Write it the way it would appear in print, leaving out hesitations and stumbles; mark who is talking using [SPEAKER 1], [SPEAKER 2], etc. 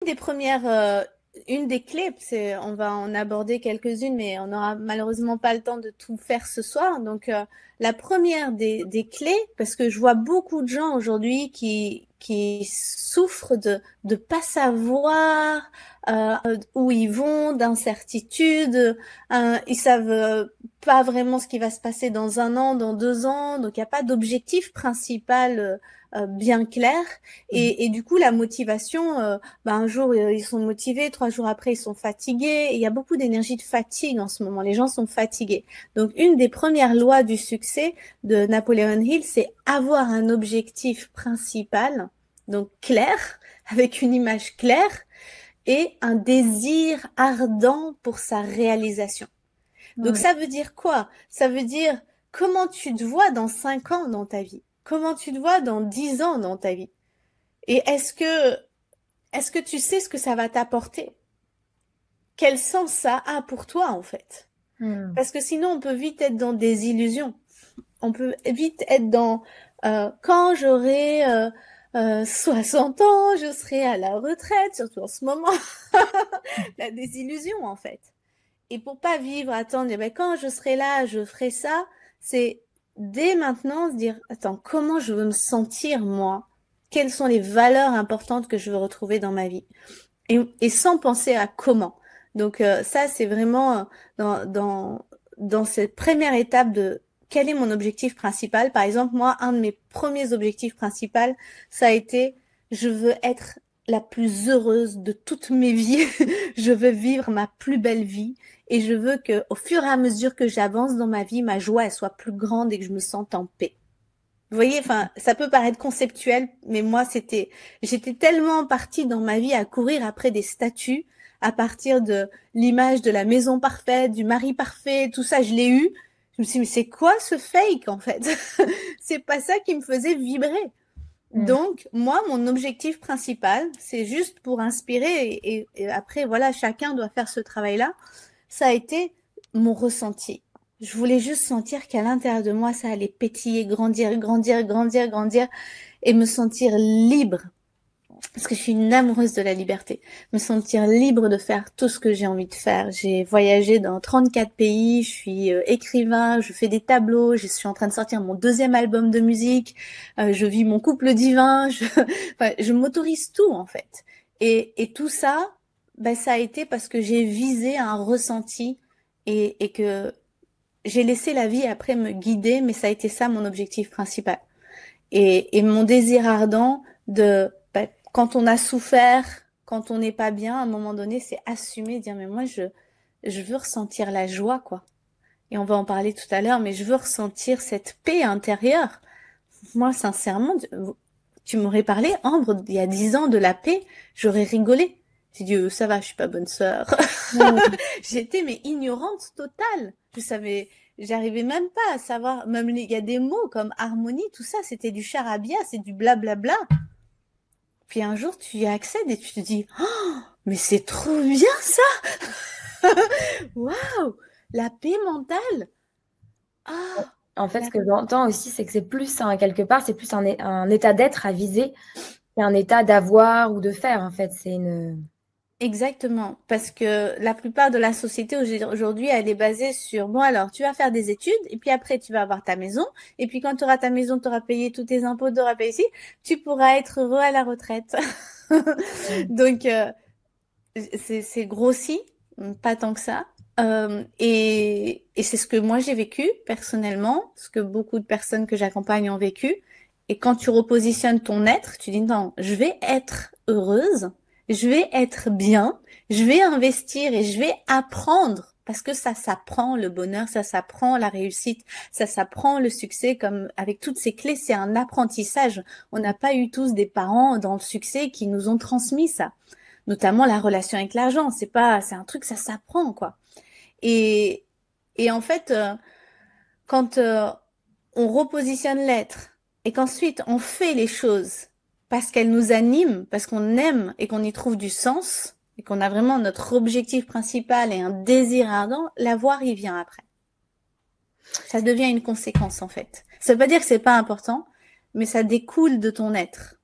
[SPEAKER 1] Des premières, une des clés, on va en aborder quelques-unes, mais on n'aura malheureusement pas le temps de tout faire ce soir. Donc, la première des clés, parce que je vois beaucoup de gens aujourd'hui qui souffrent de pas savoir où ils vont, d'incertitude, ils savent pas vraiment ce qui va se passer dans 1 an, dans 2 ans, donc il n'y a pas d'objectif principal bien clair. Et du coup, la motivation, un jour ils sont motivés, 3 jours après ils sont fatigués. Et il y a beaucoup d'énergie de fatigue en ce moment. Les gens sont fatigués. Donc, une des premières lois du succès de Napoleon Hill, c'est avoir un objectif principal, donc clair, avec une image claire et un désir ardent pour sa réalisation. Donc,
[SPEAKER 2] Ouais.
[SPEAKER 1] ça veut dire quoi? Ça veut dire comment tu te vois dans 5 ans dans ta vie? Comment tu te vois dans 10 ans dans ta vie? Et est-ce que tu sais ce que ça va t'apporter? Quel sens ça a pour toi, en fait?
[SPEAKER 2] Hmm.
[SPEAKER 1] Parce que sinon, on peut vite être dans des illusions. On peut vite être dans quand j'aurai 60 ans, je serai à la retraite, surtout en ce moment. La désillusion, en fait. Et pour pas vivre, attendre, ben, quand je serai là, je ferai ça, c'est dès maintenant se dire, attends, comment je veux me sentir, moi? Quelles sont les valeurs importantes que je veux retrouver dans ma vie? Et sans penser à comment. Donc ça, c'est vraiment dans cette première étape de quel est mon objectif principal. Par exemple, moi, un de mes premiers objectifs principaux, ça a été, je veux être la plus heureuse de toutes mes vies. Je veux vivre ma plus belle vie et je veux que, au fur et à mesure que j'avance dans ma vie, ma joie, elle soit plus grande et que je me sente en paix. Vous voyez, enfin, ça peut paraître conceptuel, mais moi, j'étais tellement partie dans ma vie à courir après des statuts, à partir de l'image de la maison parfaite, du mari parfait, tout ça, je l'ai eu. Je me suis dit, mais c'est quoi ce fake, en fait? C'est pas ça qui me faisait vibrer.
[SPEAKER 2] Hmm.
[SPEAKER 1] Donc, moi, mon objectif principal, c'est juste pour inspirer et après, voilà, chacun doit faire ce travail-là. Ça a été mon ressenti. Je voulais juste sentir qu'à l'intérieur de moi, ça allait pétiller, grandir, grandir, grandir, grandir et me sentir libre. Parce que je suis une amoureuse de la liberté. Me sentir libre de faire tout ce que j'ai envie de faire. J'ai voyagé dans 34 pays, je suis écrivain, je fais des tableaux, je suis en train de sortir mon deuxième album de musique, je vis mon couple divin, enfin, je m'autorise tout en fait. Et tout ça, ben, ça a été parce que j'ai visé un ressenti et que j'ai laissé la vie après me guider, mais ça a été ça mon objectif principal. Et mon désir ardent de, bah, quand on a souffert, quand on n'est pas bien, à un moment donné, c'est assumer, dire, mais moi, je veux ressentir la joie, quoi. Et on va en parler tout à l'heure, mais je veux ressentir cette paix intérieure. Moi, sincèrement, tu m'aurais parlé, Ambre, il y a 10 ans de la paix, j'aurais rigolé. J'ai dit, ça va, je suis pas bonne sœur.
[SPEAKER 2] Ouais.
[SPEAKER 1] J'étais mais ignorante totale. Je savais, j'arrivais même pas à savoir. Même il y a des mots comme harmonie, tout ça, c'était du charabia, c'est du blablabla. Puis un jour, tu y accèdes et tu te dis, oh, mais c'est trop bien ça. Waouh, la paix mentale. Ah,
[SPEAKER 2] En fait,
[SPEAKER 1] la
[SPEAKER 2] ce que j'entends aussi, c'est que c'est plus, quelque part, c'est plus un état d'être à viser qu'un état d'avoir ou de faire, en fait. C'est une...
[SPEAKER 1] Exactement, parce que la plupart de la société aujourd'hui, elle est basée sur, bon alors, tu vas faire des études, et puis après, tu vas avoir ta maison, et puis quand tu auras ta maison, tu auras payé tous tes impôts, tu auras payé ici, tu pourras être heureux à la retraite. Donc, c'est grossi, pas tant que ça. Et c'est ce que moi j'ai vécu personnellement, ce que beaucoup de personnes que j'accompagne ont vécu. Et quand tu repositionnes ton être, tu dis non, je vais être heureuse, je vais être bien, je vais investir et je vais apprendre. Parce que ça s'apprend le bonheur, ça s'apprend la réussite, ça s'apprend le succès. Comme avec toutes ces clés, c'est un apprentissage. On n'a pas eu tous des parents dans le succès qui nous ont transmis ça, notamment la relation avec l'argent. C'est un truc, ça s'apprend, quoi. Et, et en fait, quand on repositionne l'être et qu'ensuite on fait les choses parce qu'elles nous animent, parce qu'on aime et qu'on y trouve du sens et qu'on a vraiment notre objectif principal et un désir ardent, l'avoir, il vient après. Ça devient une conséquence, en fait. Ça veut pas dire que c'est pas important, mais ça découle de ton être.